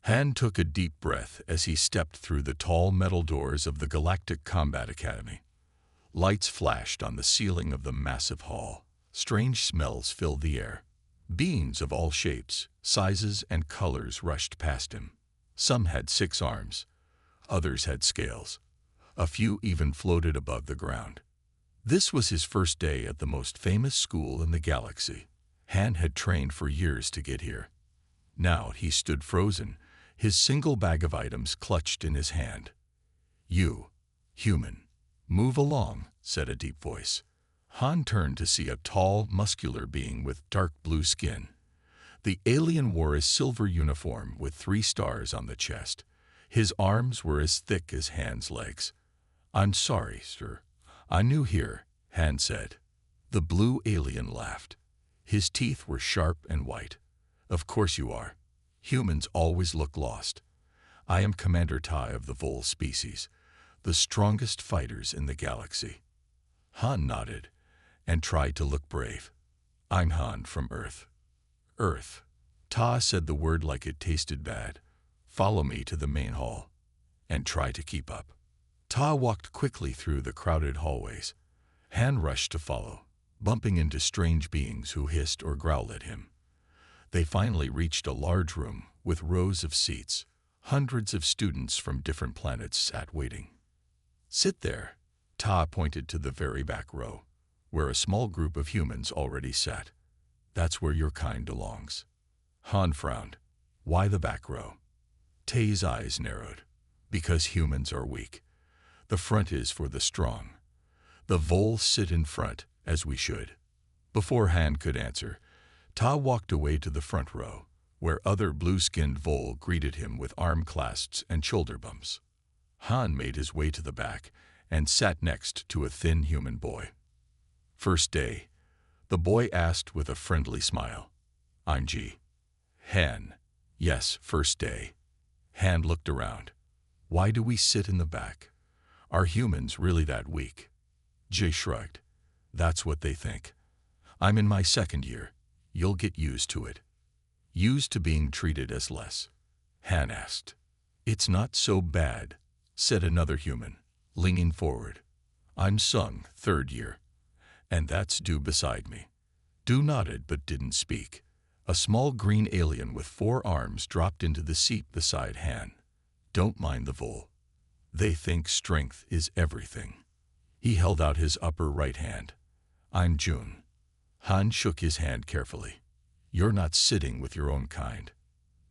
Han took a deep breath as he stepped through the tall metal doors of the Galactic Combat Academy. Lights flashed on the ceiling of the massive hall. Strange smells filled the air. Beings of all shapes, sizes, and colors rushed past him. Some had 6 arms. Others had scales. A few even floated above the ground. This was his first day at the most famous school in the galaxy. Han had trained for years to get here. Now he stood frozen, his single bag of items clutched in his hand. "You, human, move along," said a deep voice. Han turned to see a tall, muscular being with dark blue skin. The alien wore a silver uniform with 3 stars on the chest. His arms were as thick as Han's legs. "I'm sorry, sir. I'm new here," Han said. The blue alien laughed. His teeth were sharp and white. "Of course you are. Humans always look lost. I am Commander Tai of the Vole species, the strongest fighters in the galaxy." Han nodded and tried to look brave. "I'm Han from Earth." "Earth." Ta said the word like it tasted bad. "Follow me to the main hall and try to keep up." Ta walked quickly through the crowded hallways. Han rushed to follow, bumping into strange beings who hissed or growled at him. They finally reached a large room with rows of seats. Hundreds of students from different planets sat waiting. "Sit there." Ta pointed to the very back row, where a small group of humans already sat. "That's where your kind belongs." Han frowned. "Why the back row?" Tai's eyes narrowed. "Because humans are weak. The front is for the strong. The Voles sit in front, as we should." Before Han could answer, Ta walked away to the front row, where other blue-skinned Vole greeted him with arm clasps and shoulder bumps. Han made his way to the back and sat next to a thin human boy. "First day?" the boy asked with a friendly smile. "I'm G." Han. "Yes, first day." Han looked around. "Why do we sit in the back? Are humans really that weak?" Jay shrugged. "That's what they think. I'm in my 2nd year. You'll get used to it." "Used to being treated as less?" Han asked. "It's not so bad," said another human, leaning forward. "I'm Sung, 3rd year. And that's Du beside me." Du nodded but didn't speak. A small green alien with 4 arms dropped into the seat beside Han. "Don't mind the Vole. They think strength is everything." He held out his upper right hand. "I'm Jun." Han shook his hand carefully. "You're not sitting with your own kind."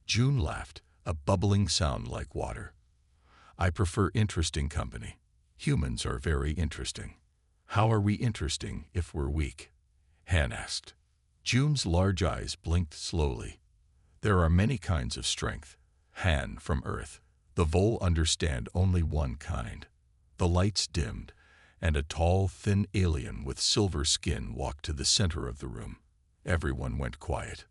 Jun laughed, a bubbling sound like water. "I prefer interesting company. Humans are very interesting." "How are we interesting if we're weak?" Han asked. Jun's large eyes blinked slowly. "There are many kinds of strength. Han from Earth. The Vole understand only one kind." The lights dimmed, and a tall, thin alien with silver skin walked to the center of the room. Everyone went quiet.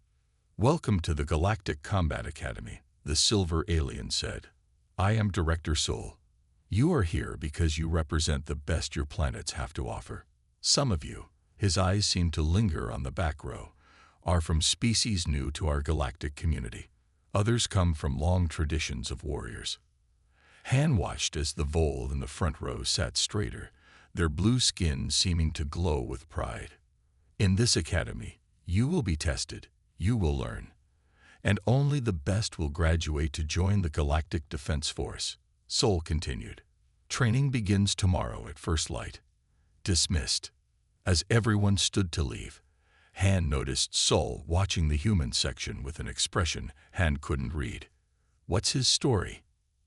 "Welcome to the Galactic Combat Academy," the silver alien said. "I am Director Sol. You are here because you represent the best your planets have to offer. Some of you," his eyes seemed to linger on the back row, "are from species new to our galactic community. Others come from long traditions of warriors." Han watched as the Vole in the front row sat straighter, their blue skin seeming to glow with pride. "In this academy, you will be tested, you will learn. And only the best will graduate to join the Galactic Defense Force," Sol continued. "Training begins tomorrow at first light." Dismissed. As everyone stood to leave, Han noticed Sol watching the human section with an expression Han couldn't read. "What's his story?"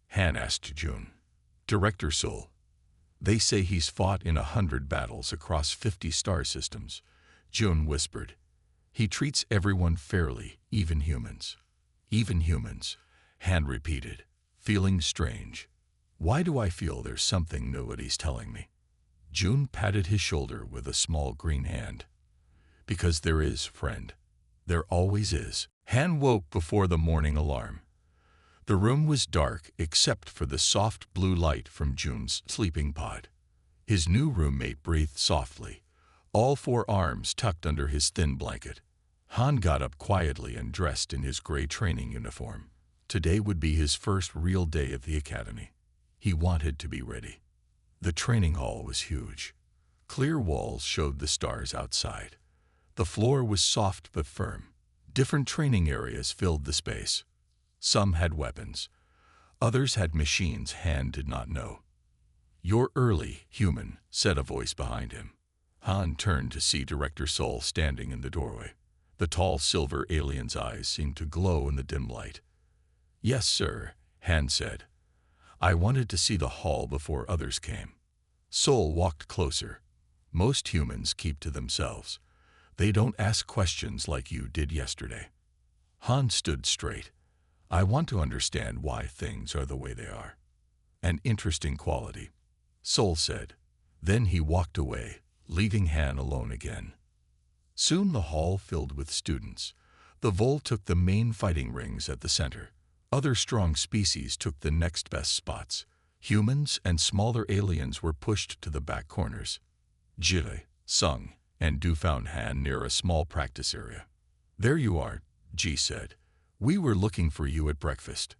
Han asked Jun. "Director Sol. They say he's fought in 100 battles across 50 star systems," Jun whispered. "He treats everyone fairly, even humans." "Even humans," Han repeated, feeling strange. "Why do I feel there's something nobody's telling me?" Jun patted his shoulder with a small green hand. "Because there is, friend. There always is." Han woke before the morning alarm. The room was dark except for the soft blue light from Jun's sleeping pod. His new roommate breathed softly, all 4 arms tucked under his thin blanket. Han got up quietly and dressed in his gray training uniform. Today would be his first real day at the academy. He wanted to be ready. The training hall was huge. Clear walls showed the stars outside. The floor was soft but firm. Different training areas filled the space. Some had weapons. Others had machines Han did not know. "You're early, human," said a voice behind him. Han turned to see Director Sol standing in the doorway. The tall silver alien's eyes seemed to glow in the dim light. "Yes, sir," Han said. "I wanted to see the hall before others came." Sol walked closer. "Most humans keep to themselves. They don't ask questions like you did yesterday." Han stood straight. "I want to understand why things are the way they are." "An interesting quality," Sol said. Then he walked away, leaving Han alone again. Soon the hall filled with students. The Vol took the main fighting rings at the center. Other strong species took the next best spots. Humans and smaller aliens were pushed to the back corners. Jile, Sung, and Du found Han near a small practice area. "There you are," Ji said. "We were looking for you at breakfast."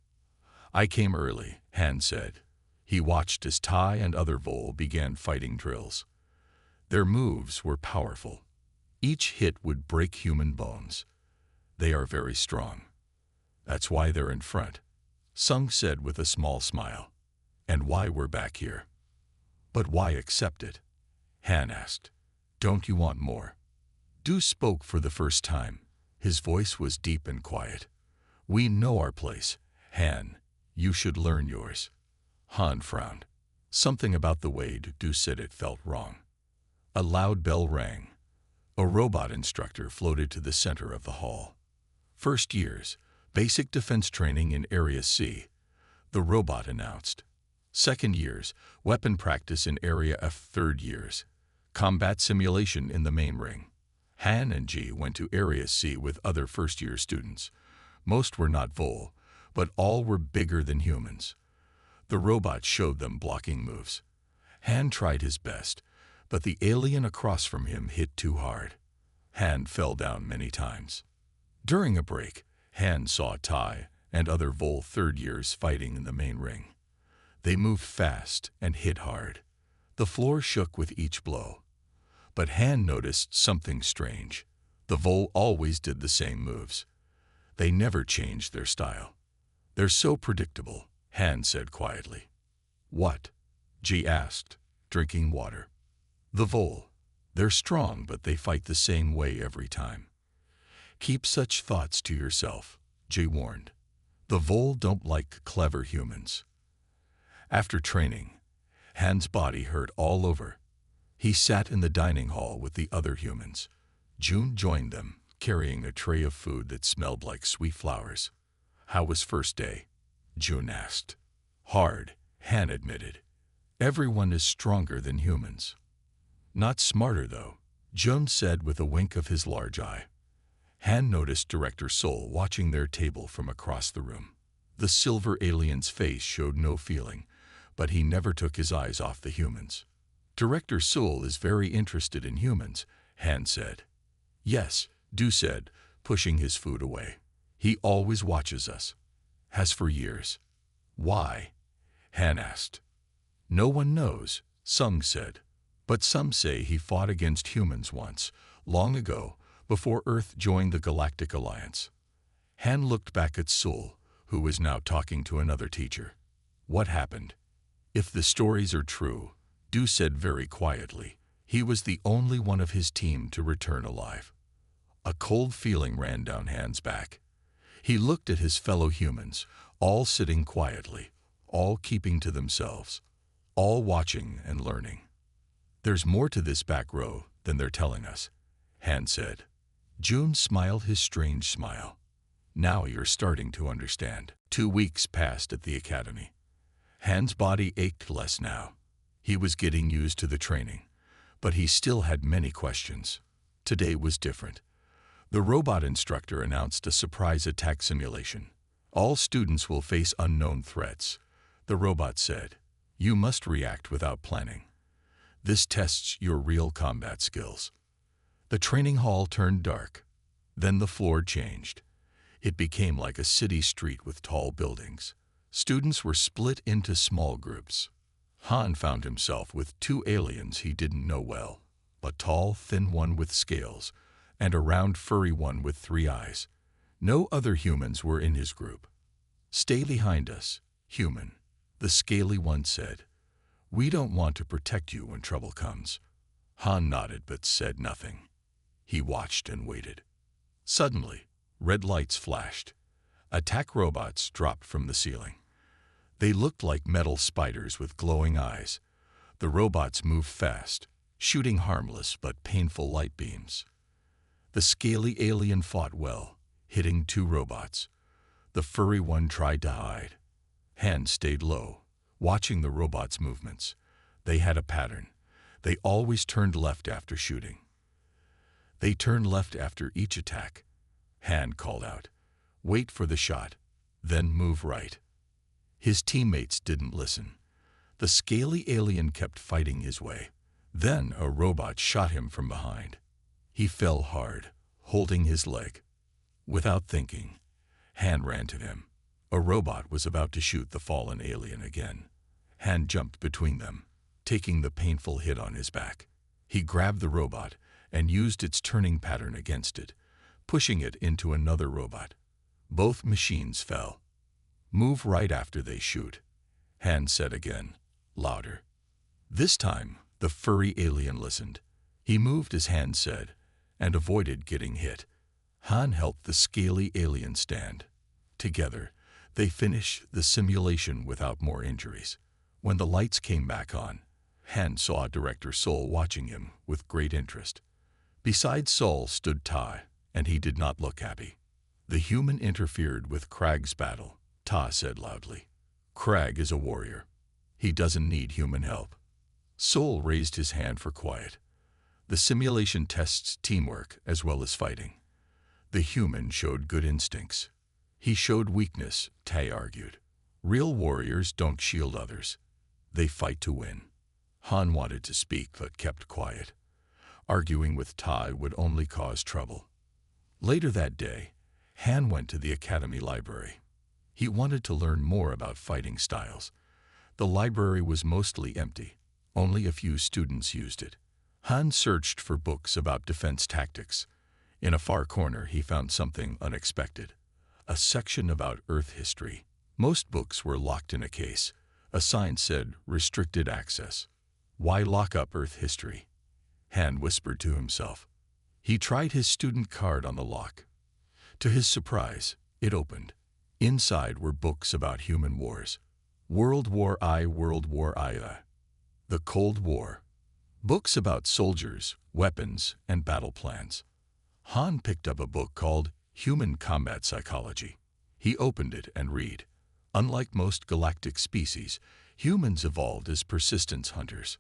"I came early," Han said. He watched as Tai and other Vol began fighting drills. Their moves were powerful. Each hit would break human bones. "They are very strong. That's why they're in front," Sung said with a small smile. "And why we're back here." "But why accept it?" Han asked. "Don't you want more?" Du spoke for the first time. His voice was deep and quiet. "We know our place, Han. You should learn yours." Han frowned. Something about the way Du said it felt wrong. A loud bell rang. A robot instructor floated to the center of the hall. "First years, basic defense training in Area C," the robot announced. "Second years, weapon practice in Area F. Third years, combat simulation in the main ring." Han and Ji went to Area C with other first-year students. Most were not Vol, but all were bigger than humans. The robot showed them blocking moves. Han tried his best, but the alien across from him hit too hard. Han fell down many times. During a break, Han saw Tai and other Vol third years fighting in the main ring. They moved fast and hit hard. The floor shook with each blow. But Han noticed something strange. The Vol always did the same moves. They never changed their style. "They're so predictable," Han said quietly. "What?" Ji asked, drinking water. "The Vol. They're strong, but they fight the same way every time." "Keep such thoughts to yourself," Ji warned. "The Vol don't like clever humans." After training, Han's body hurt all over. He sat in the dining hall with the other humans. June joined them, carrying a tray of food that smelled like sweet flowers. "How was first day?" June asked. "Hard," Han admitted. "Everyone is stronger than humans." "Not smarter, though," June said with a wink of his large eye. Han noticed Director Sol watching their table from across the room. The silver alien's face showed no feeling, but he never took his eyes off the humans. "Director Sol is very interested in humans," Han said. "Yes," Du said, pushing his food away. "He always watches us. Has for years." "Why?" Han asked. "No one knows," Sung said. "But some say he fought against humans once, long ago, before Earth joined the Galactic Alliance." Han looked back at Sol, who was now talking to another teacher. "What happened?" "If the stories are true," Du said very quietly, "he was the only one of his team to return alive." A cold feeling ran down Han's back. He looked at his fellow humans, all sitting quietly, all keeping to themselves, all watching and learning. "There's more to this back row than they're telling us," Han said. June smiled his strange smile. "Now you're starting to understand." 2 weeks passed at the academy. Han's body ached less now. He was getting used to the training, but he still had many questions. Today was different. The robot instructor announced a surprise attack simulation. "All students will face unknown threats," the robot said. "You must react without planning. This tests your real combat skills." The training hall turned dark. Then the floor changed. It became like a city street with tall buildings. Students were split into small groups. Han found himself with two aliens he didn't know well, a tall, thin one with scales, and a round, furry one with 3 eyes. No other humans were in his group. "Stay behind us, human," the scaly one said. "We don't want to protect you when trouble comes." Han nodded but said nothing. He watched and waited. Suddenly, red lights flashed. Attack robots dropped from the ceiling. They looked like metal spiders with glowing eyes. The robots moved fast, shooting harmless but painful light beams. The scaly alien fought well, hitting 2 robots. The furry one tried to hide. Han stayed low, watching the robots' movements. They had a pattern. They always turned left after shooting. They turned left after each attack. Han called out, "Wait for the shot, then move right." His teammates didn't listen. The scaly alien kept fighting his way. Then a robot shot him from behind. He fell hard, holding his leg. Without thinking, Han ran to him. A robot was about to shoot the fallen alien again. Han jumped between them, taking the painful hit on his back. He grabbed the robot and used its turning pattern against it, pushing it into another robot. Both machines fell. "Move right after they shoot," Han said again, louder. This time, the furry alien listened. He moved as Han said, and avoided getting hit. Han helped the scaly alien stand. Together, they finished the simulation without more injuries. When the lights came back on, Han saw Director Sol watching him with great interest. Beside Sol stood Ta, and he did not look happy. "The human interfered with Krag's battle," Ta said loudly. "Krag is a warrior. He doesn't need human help." Sol raised his hand for quiet. The simulation tests teamwork as well as fighting. The human showed good instincts. He showed weakness, Ta argued. "Real warriors don't shield others. They fight to win." Han wanted to speak but kept quiet. Arguing with Ta would only cause trouble. Later that day, Han went to the academy library. He wanted to learn more about fighting styles. The library was mostly empty. Only a few students used it. Han searched for books about defense tactics. In a far corner, he found something unexpected. A section about Earth history. Most books were locked in a case. A sign said, "Restricted access." Why lock up Earth history? Han whispered to himself. He tried his student card on the lock. To his surprise, it opened. Inside were books about human wars. World War I, World War II. The Cold War. Books about soldiers, weapons, and battle plans. Han picked up a book called Human Combat Psychology. He opened it and read. Unlike most galactic species, humans evolved as persistence hunters.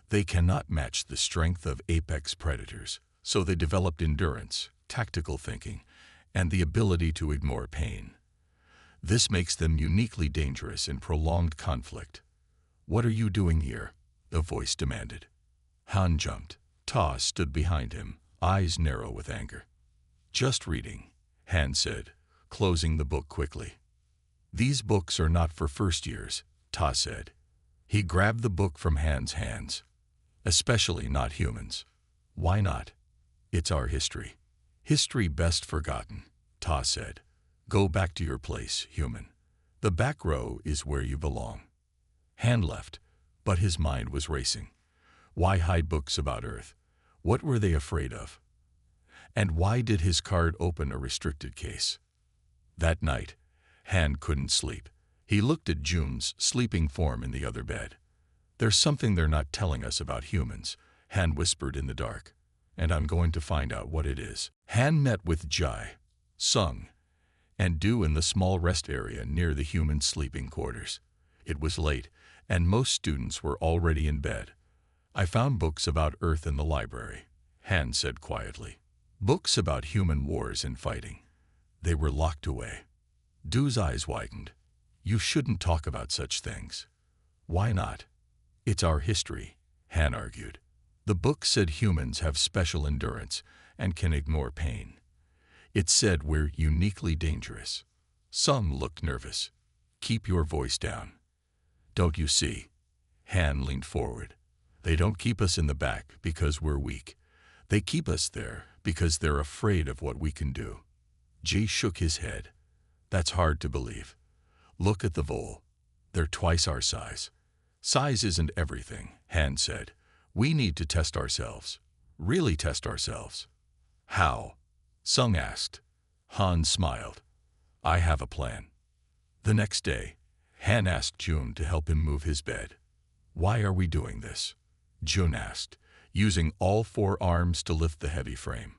They cannot match the strength of apex predators, so they developed endurance, tactical thinking, and the ability to ignore pain. This makes them uniquely dangerous in prolonged conflict. "What are you doing here?" a voice demanded. Han jumped. Ta stood behind him, eyes narrow with anger. "Just reading," Han said, closing the book quickly. "These books are not for first years," Ta said. He grabbed the book from Han's hands. "Especially not humans." "Why not?" "It's our history. History best forgotten," Ta said. "Go back to your place, human. The back row is where you belong." Han left, but his mind was racing. Why hide books about Earth? What were they afraid of? And why did his card open a restricted case? That night, Han couldn't sleep. He looked at June's sleeping form in the other bed. "There's something they're not telling us about humans," Han whispered in the dark. "And I'm going to find out what it is." Han met with Jai, Sung, and Du in the small rest area near the human sleeping quarters. It was late, and most students were already in bed. "I found books about Earth in the library," Han said quietly. "Books about human wars and fighting. They were locked away." Du's eyes widened. "You shouldn't talk about such things." "Why not?" "It's our history," Han argued. "The book said humans have special endurance and can ignore pain. It said we're uniquely dangerous. Some looked nervous. Keep your voice down. Don't you see? Han leaned forward. They don't keep us in the back because we're weak. They keep us there because they're afraid of what we can do. Jay shook his head. That's hard to believe. Look at the vole. They're twice our size. Size isn't everything, Han said. We need to test ourselves. Really test ourselves. How? Sung asked. Han smiled. I have a plan. The next day, Han asked Jun to help him move his bed. Why are we doing this? Jun asked, using all 4 arms to lift the heavy frame.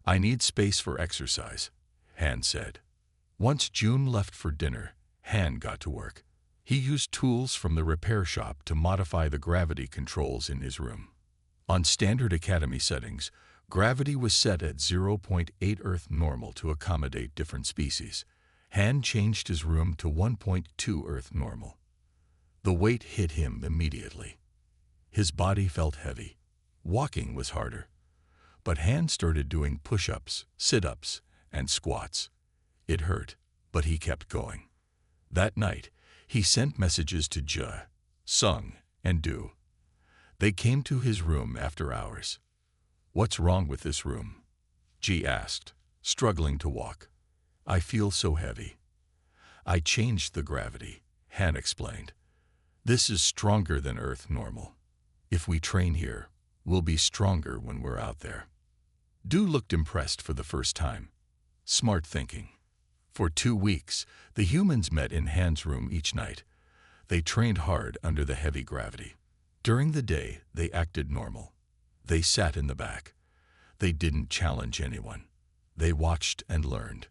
I need space for exercise, Han said. Once Jun left for dinner, Han got to work. He used tools from the repair shop to modify the gravity controls in his room. On standard academy settings, gravity was set at 0.8 Earth normal to accommodate different species. Han changed his room to 1.2 Earth normal. The weight hit him immediately. His body felt heavy. Walking was harder. But Han started doing push-ups, sit-ups, and squats. It hurt, but he kept going. That night, he sent messages to Ja, Sung, and Du. They came to his room after hours. What's wrong with this room? Ji asked, struggling to walk. I feel so heavy. I changed the gravity, Han explained. This is stronger than Earth normal. If we train here, we'll be stronger when we're out there. Du looked impressed for the first time. Smart thinking. For 2 weeks, the humans met in Han's room each night. They trained hard under the heavy gravity. During the day, they acted normal. They sat in the back. They didn't challenge anyone. They watched and learned.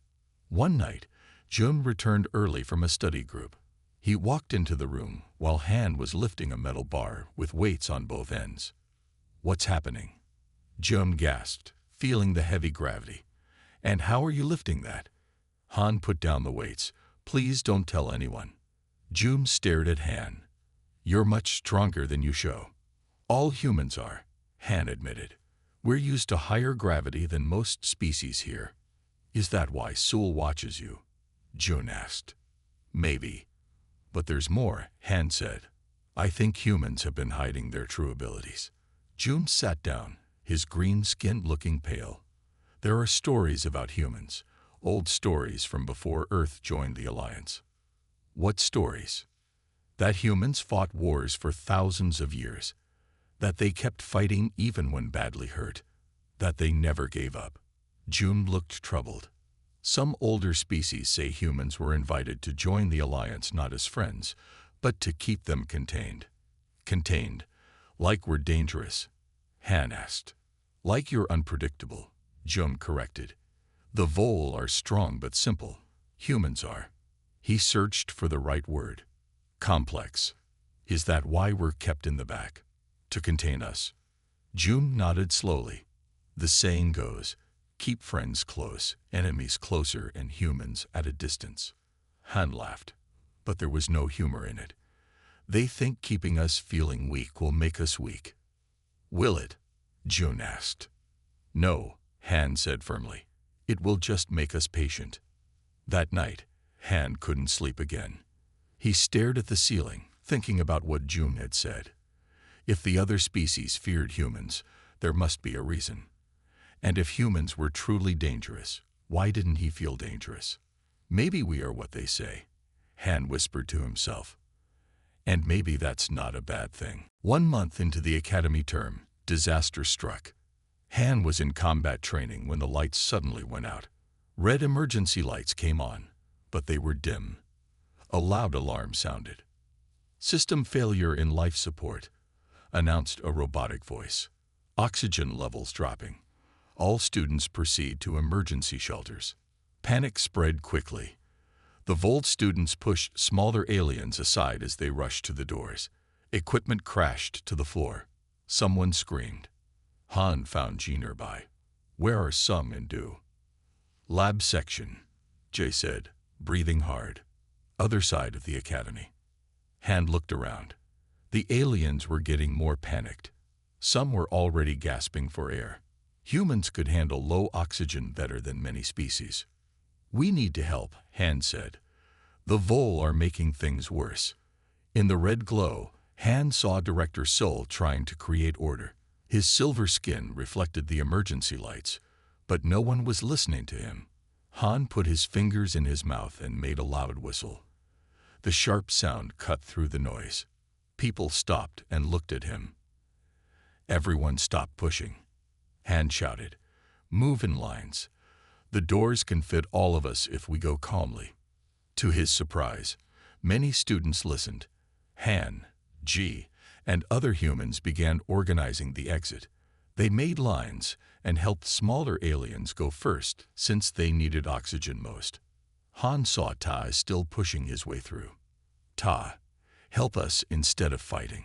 One night, Jun returned early from a study group. He walked into the room while Han was lifting a metal bar with weights on both ends. What's happening? Jun gasped, feeling the heavy gravity. And how are you lifting that? Han put down the weights. Please don't tell anyone. Jun stared at Han. You're much stronger than you show. All humans are, Han admitted. We're used to higher gravity than most species here. Is that why Sul watches you? Jun asked. Maybe. But there's more, Han said. I think humans have been hiding their true abilities. Jun sat down, his green skin looking pale. There are stories about humans, old stories from before Earth joined the Alliance. What stories? That humans fought wars for thousands of years. That they kept fighting even when badly hurt. That they never gave up. Jun looked troubled. Some older species say humans were invited to join the Alliance not as friends, but to keep them contained. Contained, like we're dangerous, Han asked. Like you're unpredictable, Jun corrected. The Vole are strong but simple. Humans are. He searched for the right word. Complex. Is that why we're kept in the back? To contain us? Jun nodded slowly. The saying goes, keep friends close, enemies closer, and humans at a distance. Han laughed, but there was no humor in it. They think keeping us feeling weak will make us weak. Will it? Jun asked. No, Han said firmly. It will just make us patient. That night, Han couldn't sleep again. He stared at the ceiling, thinking about what Jun had said. If the other species feared humans, there must be a reason. And if humans were truly dangerous, why didn't he feel dangerous? Maybe we are what they say, Han whispered to himself. And maybe that's not a bad thing. 1 month into the academy term, disaster struck. Han was in combat training when the lights suddenly went out. Red emergency lights came on, but they were dim. A loud alarm sounded. System failure in life support, announced a robotic voice. Oxygen levels dropping. All students proceed to emergency shelters. Panic spread quickly. The Volt students pushed smaller aliens aside as they rushed to the doors. Equipment crashed to the floor. Someone screamed. Han found Ji nearby. Where are Sung and Du? Lab section, Jay said, breathing hard. Other side of the academy. Han looked around. The aliens were getting more panicked. Some were already gasping for air. Humans could handle low oxygen better than many species. We need to help, Han said. The Vole are making things worse. In the red glow, Han saw Director Sol trying to create order. His silver skin reflected the emergency lights, but no one was listening to him. Han put his fingers in his mouth and made a loud whistle. The sharp sound cut through the noise. People stopped and looked at him. Everyone stopped pushing. Han shouted, "Move in lines. The doors can fit all of us if we go calmly." To his surprise, many students listened. Han, G, and other humans began organizing the exit. They made lines and helped smaller aliens go first since they needed oxygen most. Han saw Ta still pushing his way through. "Ta, help us instead of fighting."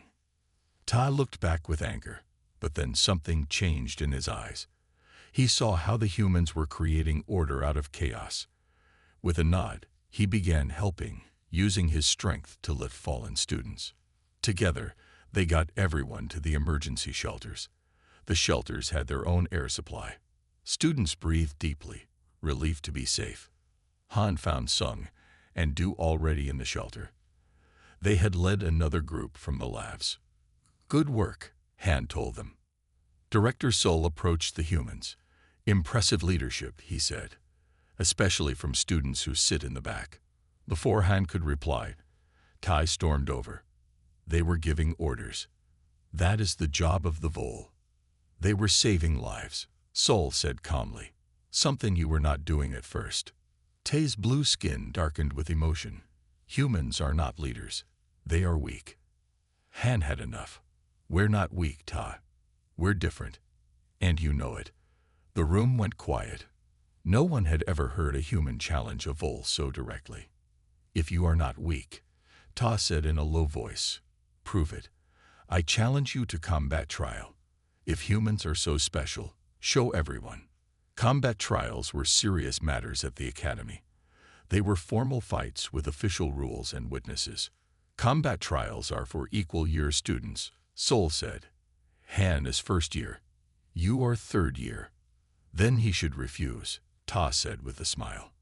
Ta looked back with anger, but then something changed in his eyes. He saw how the humans were creating order out of chaos. With a nod, he began helping, using his strength to lift fallen students. Together, they got everyone to the emergency shelters. The shelters had their own air supply. Students breathed deeply, relieved to be safe. Han found Sung and Du already in the shelter. They had led another group from the labs. "Good work," Han told them. Director Sol approached the humans. "Impressive leadership," he said, "especially from students who sit in the back." Before Han could reply, Tai stormed over. They were giving orders. "That is the job of the Vole." They were saving lives, Sol said calmly. "Something you were not doing at first." Tay's blue skin darkened with emotion. "Humans are not leaders. They are weak." Han had enough. "We're not weak, Ta. We're different. And you know it." The room went quiet. No one had ever heard a human challenge a Vole so directly. "If you are not weak," Ta said in a low voice, "prove it. I challenge you to combat trial. If humans are so special, show everyone." Combat trials were serious matters at the academy. They were formal fights with official rules and witnesses. "Combat trials are for equal year students," Sol said. "Han is first year. You are third year." "Then he should refuse," Ta said with a smile.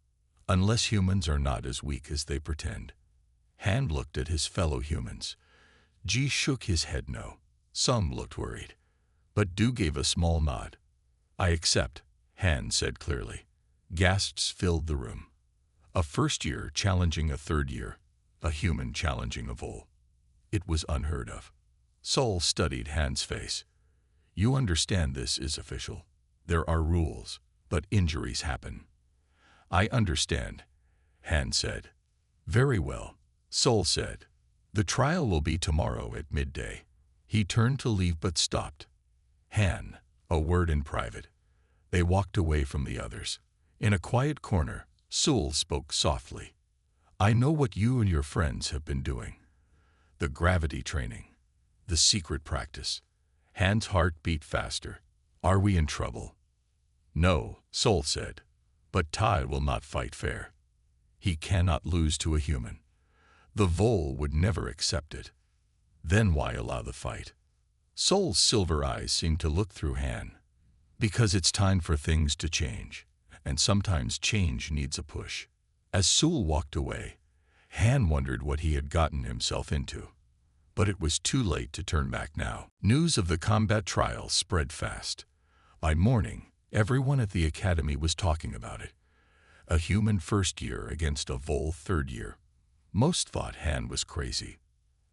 "Unless humans are not as weak as they pretend." Han looked at his fellow humans. Ji shook his head no. Some looked worried. But Du gave a small nod. "I accept," Han said clearly. Gasps filled the room. A first year challenging a third year, a human challenging a Vole. It was unheard of. Sol studied Han's face. "You understand this is official. There are rules, but injuries happen." "I understand," Han said. "Very well," Sol said. "The trial will be tomorrow at midday." He turned to leave but stopped. "Han, a word in private." They walked away from the others. In a quiet corner, Sul spoke softly. "I know what you and your friends have been doing. The gravity training. The secret practice." Han's heart beat faster. "Are we in trouble?" "No," Sol said. "But Tai will not fight fair. He cannot lose to a human. The Vole would never accept it. Then why allow the fight?" Sol's silver eyes seemed to look through Han. "Because it's time for things to change, and sometimes change needs a push." As Sul walked away, Han wondered what he had gotten himself into. But it was too late to turn back now. News of the combat trial spread fast. By morning, everyone at the academy was talking about it. A human first year against a Vole third year. Most thought Han was crazy.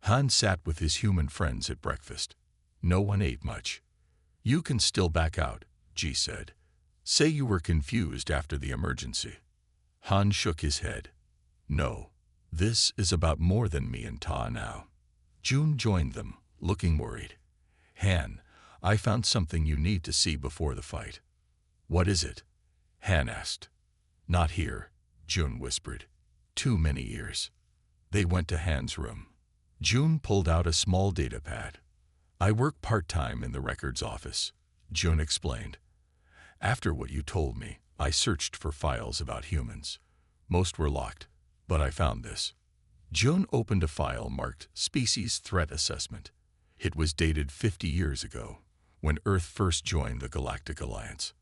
Han sat with his human friends at breakfast. No one ate much. "You can still back out," Ji said. "Say you were confused after the emergency." Han shook his head. "No, this is about more than me and Ta now." June joined them, looking worried. "Han, I found something you need to see before the fight." "What is it?" Han asked. "Not here," June whispered. "Too many ears." They went to Han's room. June pulled out a small data pad. "I work part-time in the records office," June explained. "After what you told me, I searched for files about humans. Most were locked, but I found this." June opened a file marked Species Threat Assessment. It was dated 50 years ago, when Earth first joined the Galactic Alliance.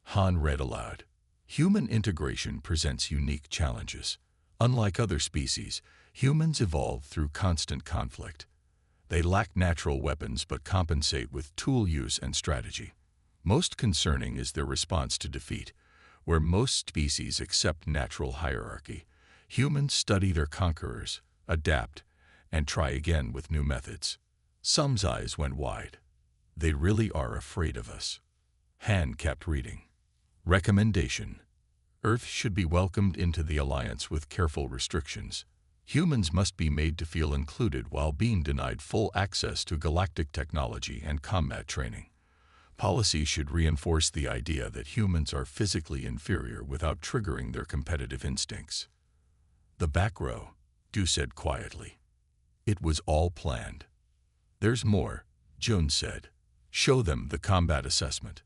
Han read aloud. Human integration presents unique challenges. Unlike other species, humans evolve through constant conflict. They lack natural weapons but compensate with tool use and strategy. Most concerning is their response to defeat. Where most species accept natural hierarchy, humans study their conquerors, adapt, and try again with new methods. Some's eyes went wide. They really are afraid of us. Han kept reading. Recommendation: Earth should be welcomed into the Alliance with careful restrictions. Humans must be made to feel included while being denied full access to galactic technology and combat training. Policy should reinforce the idea that humans are physically inferior without triggering their competitive instincts. The back row, Du said quietly. It was all planned. There's more, Jun said. Show them the combat assessment.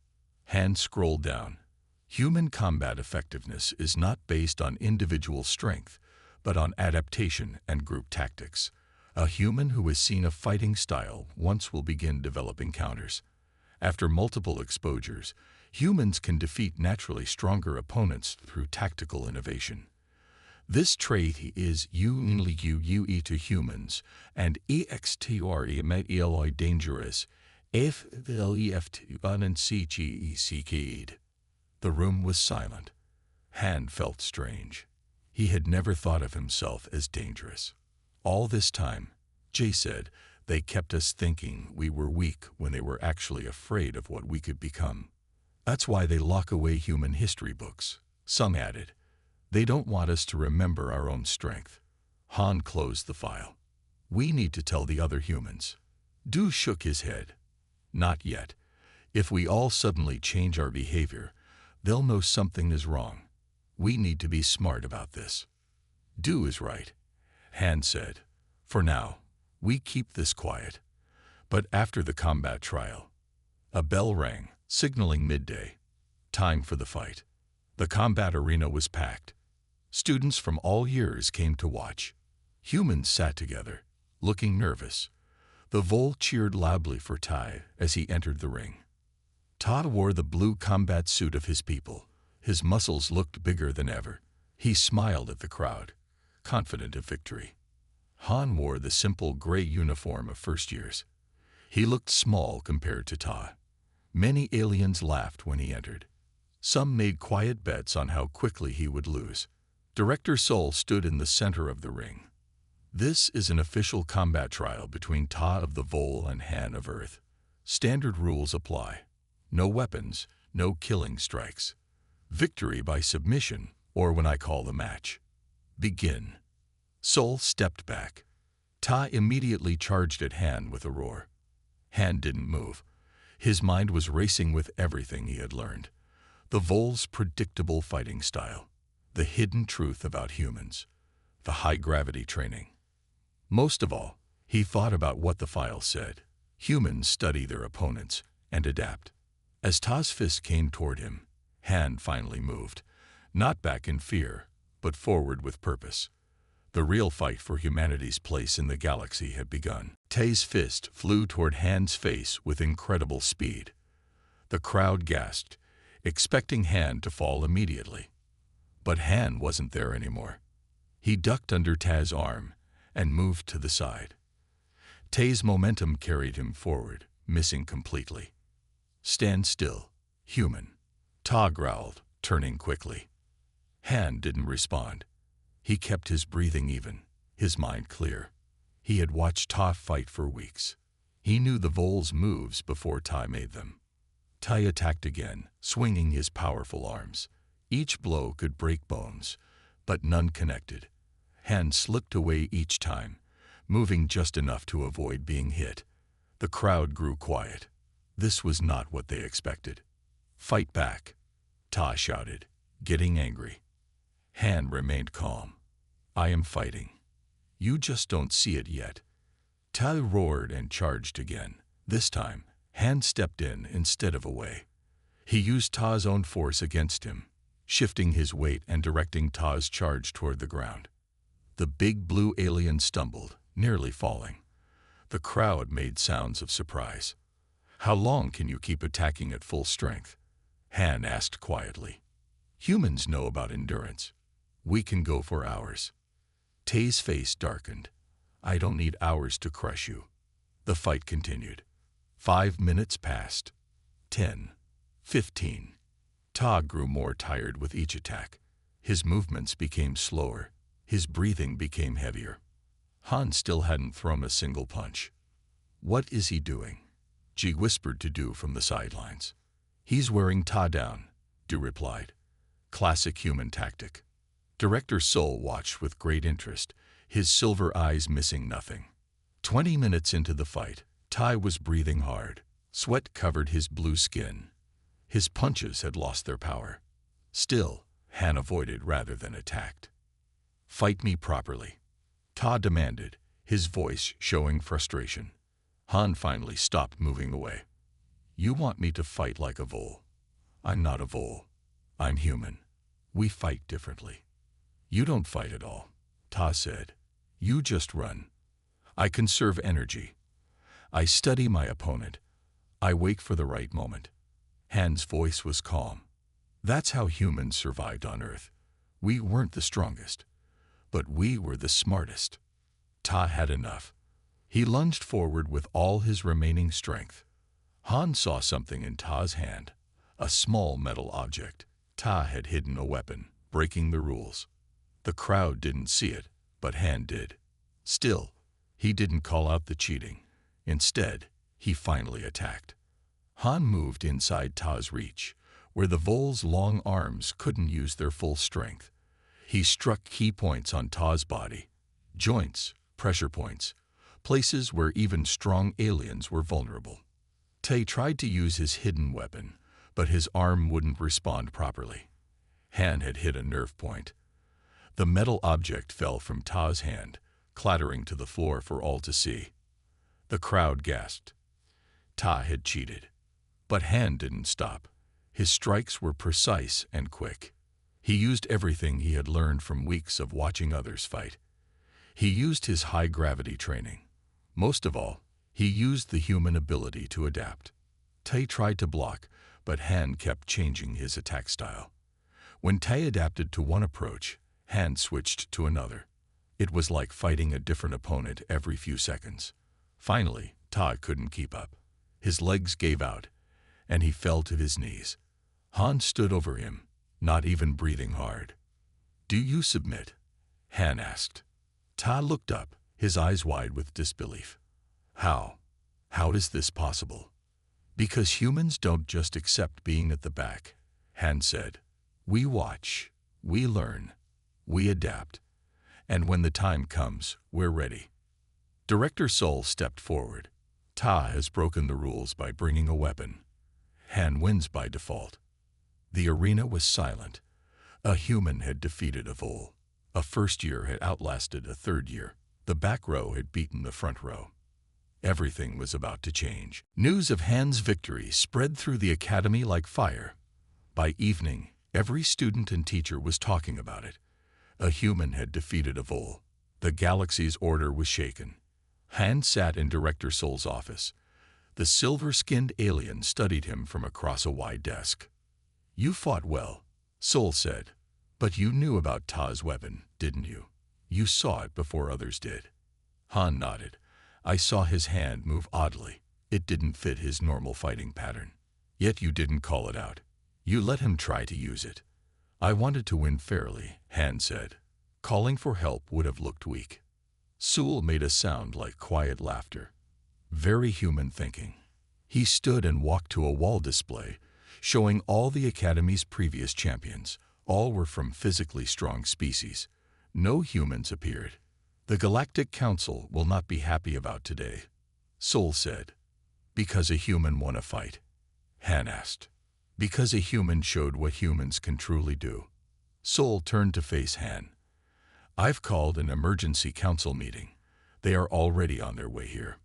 Han scrolled down. Human combat effectiveness is not based on individual strength, but on adaptation and group tactics. A human who has seen a fighting style once will begin developing counters. After multiple exposures, humans can defeat naturally stronger opponents through tactical innovation. This trait is unique to humans and extremely dangerous if The room was silent. Han felt strange. He had never thought of himself as dangerous. All this time, Jay said, they kept us thinking we were weak when they were actually afraid of what we could become. That's why they lock away human history books. Some added. They don't want us to remember our own strength. Han closed the file. We need to tell the other humans. Du shook his head. Not yet. If we all suddenly change our behavior, they'll know something is wrong. We need to be smart about this. Du is right, Han said. For now, we keep this quiet. But after the combat trial, a bell rang, signaling midday. Time for the fight. The combat arena was packed. Students from all years came to watch. Humans sat together, looking nervous. The Vol cheered loudly for Tai as he entered the ring. Ta wore the blue combat suit of his people. His muscles looked bigger than ever. He smiled at the crowd, confident of victory. Han wore the simple gray uniform of first years. He looked small compared to Ta. Many aliens laughed when he entered. Some made quiet bets on how quickly he would lose. Director Sol stood in the center of the ring. This is an official combat trial between Ta of the Vol and Han of Earth. Standard rules apply. No weapons, no killing strikes. Victory by submission, or when I call the match. Begin. Sol stepped back. Ta immediately charged at Han with a roar. Han didn't move. His mind was racing with everything he had learned. The Vol's predictable fighting style. The hidden truth about humans. The high-gravity training. Most of all, he thought about what the file said. Humans study their opponents and adapt. As Ta's fist came toward him, Han finally moved. Not back in fear, but forward with purpose. The real fight for humanity's place in the galaxy had begun. Ta's fist flew toward Han's face with incredible speed. The crowd gasped, expecting Han to fall immediately. But Han wasn't there anymore. He ducked under Ta's arm and moved to the side. Ta's momentum carried him forward, missing completely. Stand still, human. Ta growled, turning quickly. Han didn't respond. He kept his breathing even, his mind clear. He had watched Ta fight for weeks. He knew the Vol's moves before Ta made them. Ta attacked again, swinging his powerful arms. Each blow could break bones, but none connected. Han slipped away each time, moving just enough to avoid being hit. The crowd grew quiet. This was not what they expected. Fight back, Ta shouted, getting angry. Han remained calm. I am fighting. You just don't see it yet. Ta roared and charged again. This time, Han stepped in instead of away. He used Ta's own force against him, shifting his weight and directing Ta's charge toward the ground. The big blue alien stumbled, nearly falling. The crowd made sounds of surprise. How long can you keep attacking at full strength? Han asked quietly. Humans know about endurance. We can go for hours. Tay's face darkened. I don't need hours to crush you. The fight continued. 5 minutes passed. 10. 15. Ta grew more tired with each attack. His movements became slower. His breathing became heavier. Han still hadn't thrown a single punch. What is he doing? Ji whispered to Du from the sidelines. He's wearing Ta down, Du replied. Classic human tactic. Director Sol watched with great interest, his silver eyes missing nothing. 20 minutes into the fight, Tai was breathing hard. Sweat covered his blue skin. His punches had lost their power. Still, Han avoided rather than attacked. Fight me properly, Ta demanded, his voice showing frustration. Han finally stopped moving away. You want me to fight like a vole? I'm not a vole. I'm human. We fight differently. You don't fight at all, Ta said. You just run. I conserve energy. I study my opponent. I wait for the right moment. Han's voice was calm. That's how humans survived on Earth. We weren't the strongest, but we were the smartest. Ta had enough. He lunged forward with all his remaining strength. Han saw something in Ta's hand, a small metal object. Ta had hidden a weapon, breaking the rules. The crowd didn't see it, but Han did. Still, he didn't call out the cheating. Instead, he finally attacked. Han moved inside Ta's reach, where the vole's long arms couldn't use their full strength. He struck key points on Ta's body, joints, pressure points, places where even strong aliens were vulnerable. Tay tried to use his hidden weapon, but his arm wouldn't respond properly. Han had hit a nerve point. The metal object fell from Ta's hand, clattering to the floor for all to see. The crowd gasped. Ta had cheated. But Han didn't stop. His strikes were precise and quick. He used everything he had learned from weeks of watching others fight. He used his high-gravity training. Most of all, he used the human ability to adapt. Tay tried to block, but Han kept changing his attack style. When Tay adapted to one approach, Han switched to another. It was like fighting a different opponent every few seconds. Finally, Ta couldn't keep up. His legs gave out, and he fell to his knees. Han stood over him, not even breathing hard. Do you submit? Han asked. Ta looked up, his eyes wide with disbelief. How? How is this possible? Because humans don't just accept being at the back, Han said. We watch, we learn, we adapt, and when the time comes, we're ready. Director Sol stepped forward. Ta has broken the rules by bringing a weapon. Han wins by default. The arena was silent. A human had defeated a vole. A first year had outlasted a third year. The back row had beaten the front row. Everything was about to change. News of Han's victory spread through the academy like fire. By evening, every student and teacher was talking about it. A human had defeated a vole. The galaxy's order was shaken. Han sat in Director Sol's office. The silver-skinned alien studied him from across a wide desk. You fought well, Sol said. But you knew about Ta's weapon, didn't you? You saw it before others did. Han nodded. I saw his hand move oddly. It didn't fit his normal fighting pattern. Yet you didn't call it out. You let him try to use it. I wanted to win fairly, Han said. Calling for help would have looked weak. Sol made a sound like quiet laughter. Very human thinking. He stood and walked to a wall display, showing all the Academy's previous champions. All were from physically strong species. No humans appeared. The Galactic Council will not be happy about today, Sol said. Because a human won a fight? Han asked. Because a human showed what humans can truly do. Sol turned to face Han. I've called an emergency council meeting. They are already on their way here.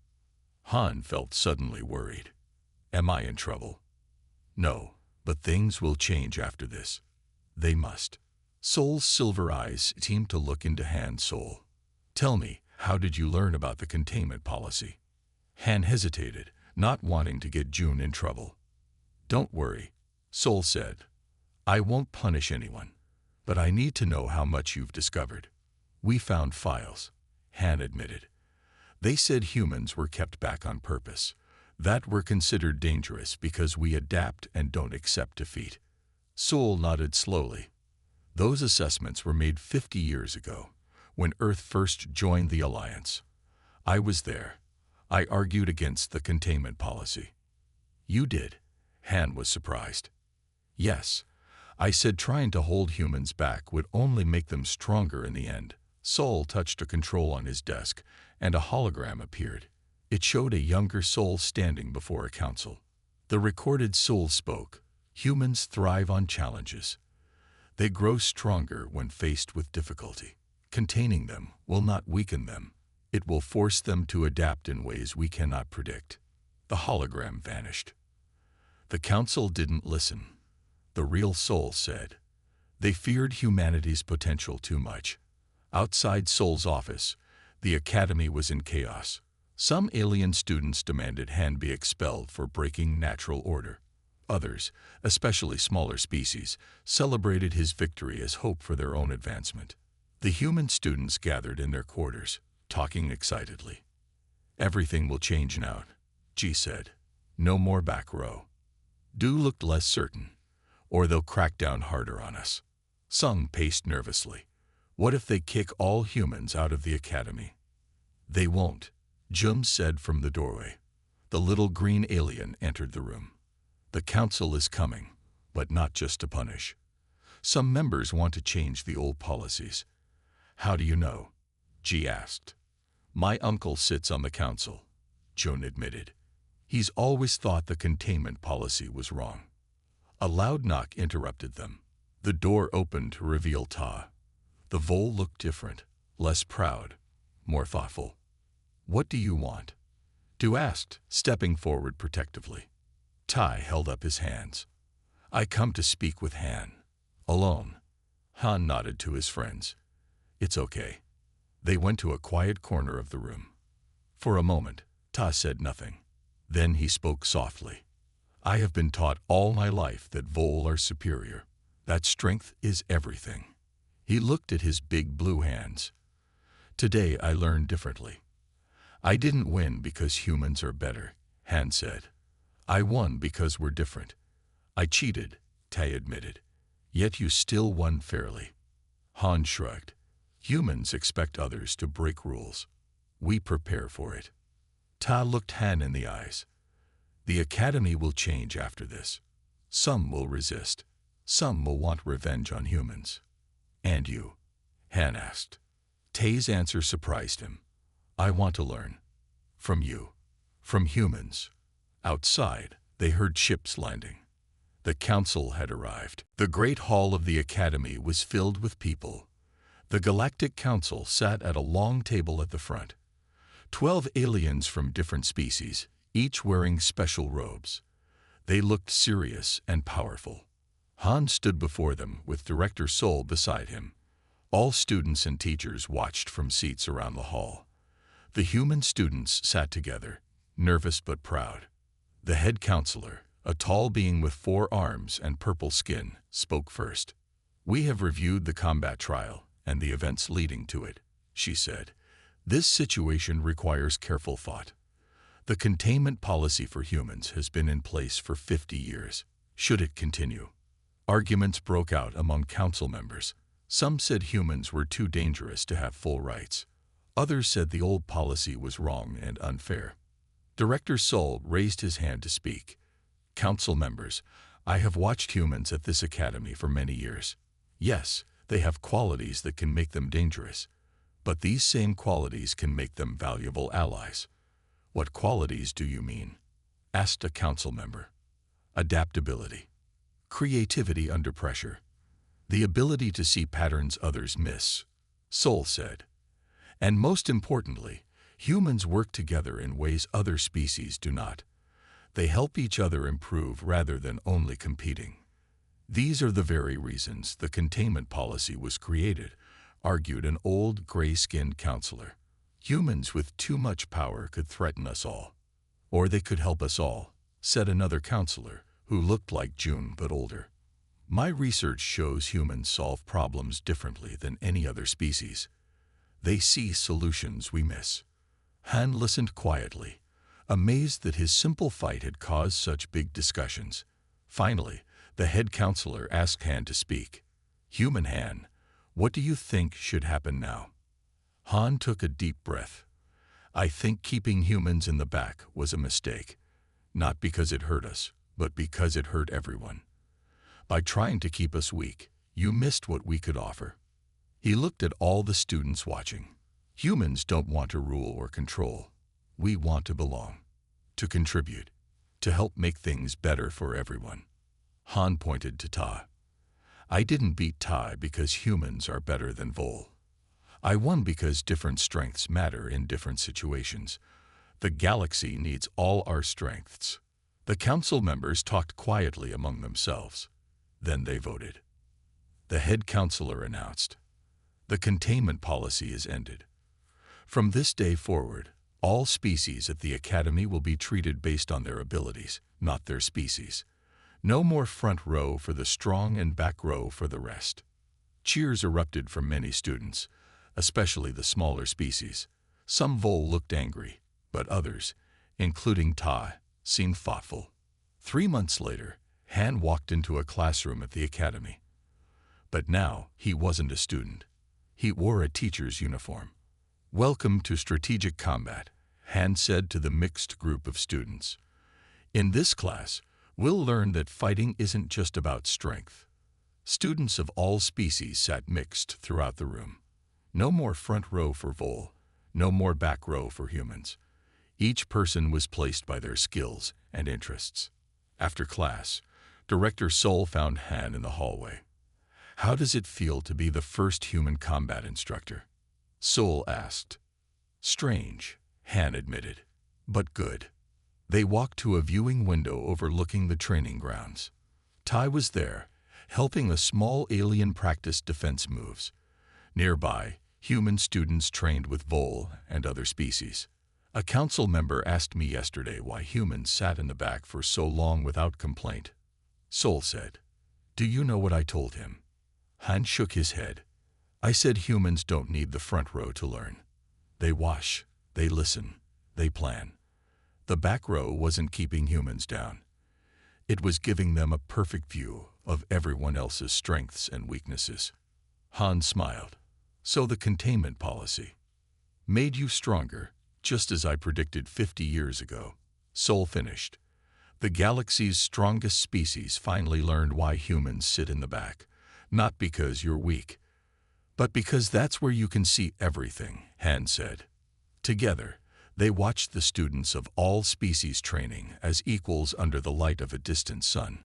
Han felt suddenly worried. Am I in trouble? No, but things will change after this. They must. Sol's silver eyes seemed to look into Han's soul. Tell me, how did you learn about the containment policy? Han hesitated, not wanting to get June in trouble. "Don't worry," Sol said. "I won't punish anyone. But I need to know how much you've discovered." "We found files," Han admitted. "They said humans were kept back on purpose, that we're considered dangerous because we adapt and don't accept defeat." Sol nodded slowly. "Those assessments were made 50 years ago, when Earth first joined the Alliance. I was there. I argued against the containment policy." "You did?" Han was surprised. "Yes. I said trying to hold humans back would only make them stronger in the end." Sol touched a control on his desk, and a hologram appeared. It showed a younger Sol standing before a council. The recorded Sol spoke. "Humans thrive on challenges. They grow stronger when faced with difficulty. Containing them will not weaken them. It will force them to adapt in ways we cannot predict." The hologram vanished. The council didn't listen. The real Sol said. They feared humanity's potential too much. Outside Sol's office, the academy was in chaos. Some alien students demanded Han be expelled for breaking natural order. Others, especially smaller species, celebrated his victory as hope for their own advancement. The human students gathered in their quarters, talking excitedly. "Everything will change now," G said. "No more back row." Du looked less certain. "Or they'll crack down harder on us." Sung paced nervously. "What if they kick all humans out of the academy?" "They won't," Jum said from the doorway. The little green alien entered the room. "The council is coming, but not just to punish. Some members want to change the old policies." "How do you know?" G asked. "My uncle sits on the council," Jun admitted. "He's always thought the containment policy was wrong." A loud knock interrupted them. The door opened to reveal Ta. The vole looked different, less proud, more thoughtful. "What do you want?" Du asked, stepping forward protectively. Tai held up his hands. "I come to speak with Han. Alone." Han nodded to his friends. "It's okay." They went to a quiet corner of the room. For a moment, Ta said nothing. Then he spoke softly. "I have been taught all my life that vole are superior, that strength is everything." He looked at his big blue hands. "Today I learned differently. I didn't win because humans are better," Han said. "I won because we're different." "I cheated," Tai admitted. "Yet you still won fairly." Han shrugged. "Humans expect others to break rules. We prepare for it." Ta looked Han in the eyes. "The academy will change after this. Some will resist. Some will want revenge on humans." "And you?" Han asked. Tay's answer surprised him. "I want to learn. From you. From humans." Outside, they heard ships landing. The council had arrived. The great hall of the academy was filled with people. The Galactic Council sat at a long table at the front. 12 aliens from different species, each wearing special robes. They looked serious and powerful. Han stood before them with Director Sol beside him. All students and teachers watched from seats around the hall. The human students sat together, nervous but proud. The head counselor, a tall being with 4 arms and purple skin, spoke first. "We have reviewed the combat trial and the events leading to it," she said. "This situation requires careful thought. The containment policy for humans has been in place for 50 years. Should it continue?" Arguments broke out among council members. Some said humans were too dangerous to have full rights. Others said the old policy was wrong and unfair. Director Sol raised his hand to speak. "Council members, I have watched humans at this academy for many years. Yes, they have qualities that can make them dangerous. But these same qualities can make them valuable allies." "What qualities do you mean?" asked a council member. "Adaptability. Creativity under pressure. The ability to see patterns others miss," Sol said. "And most importantly, humans work together in ways other species do not. They help each other improve rather than only competing. These are the very reasons the containment policy was created," argued an old, gray-skinned counselor. "Humans with too much power could threaten us all." Or they could help us all, said another counselor, who looked like June but older. My research shows humans solve problems differently than any other species. They see solutions we miss. Han listened quietly, amazed that his simple fight had caused such big discussions. Finally, the head counselor asked Han to speak. Human Han, what do you think should happen now? Han took a deep breath. I think keeping humans in the back was a mistake, not because it hurt us, but because it hurt everyone. By trying to keep us weak, you missed what we could offer. He looked at all the students watching. Humans don't want to rule or control. We want to belong, to contribute, to help make things better for everyone. Han pointed to Ta. I didn't beat Ta because humans are better than Vol. I won because different strengths matter in different situations. The galaxy needs all our strengths. The council members talked quietly among themselves. Then they voted. The head counselor announced, the containment policy is ended. From this day forward, all species at the Academy will be treated based on their abilities, not their species. No more front row for the strong and back row for the rest. Cheers erupted from many students, especially the smaller species. Some Vol looked angry, but others, including Ta, seemed thoughtful. 3 months later, Han walked into a classroom at the Academy. But now he wasn't a student. He wore a teacher's uniform. Welcome to Strategic Combat, Han said to the mixed group of students. In this class, we'll learn that fighting isn't just about strength. Students of all species sat mixed throughout the room. No more front row for Vol, no more back row for humans. Each person was placed by their skills and interests. After class, Director Sol found Han in the hallway. How does it feel to be the first human combat instructor? Sol asked. Strange, Han admitted, but good. They walked to a viewing window overlooking the training grounds. Tai was there, helping a small alien practice defense moves. Nearby, human students trained with Vol and other species. A council member asked me yesterday why humans sat in the back for so long without complaint. Sol said, do you know what I told him? Han shook his head. I said humans don't need the front row to learn. They watch, they listen, they plan. The back row wasn't keeping humans down. It was giving them a perfect view of everyone else's strengths and weaknesses. Han smiled. So the containment policy made you stronger, just as I predicted 50 years ago. Sol finished. The galaxy's strongest species finally learned why humans sit in the back, not because you're weak, but because that's where you can see everything, Han said. Together, they watched the students of all species training as equals under the light of a distant sun.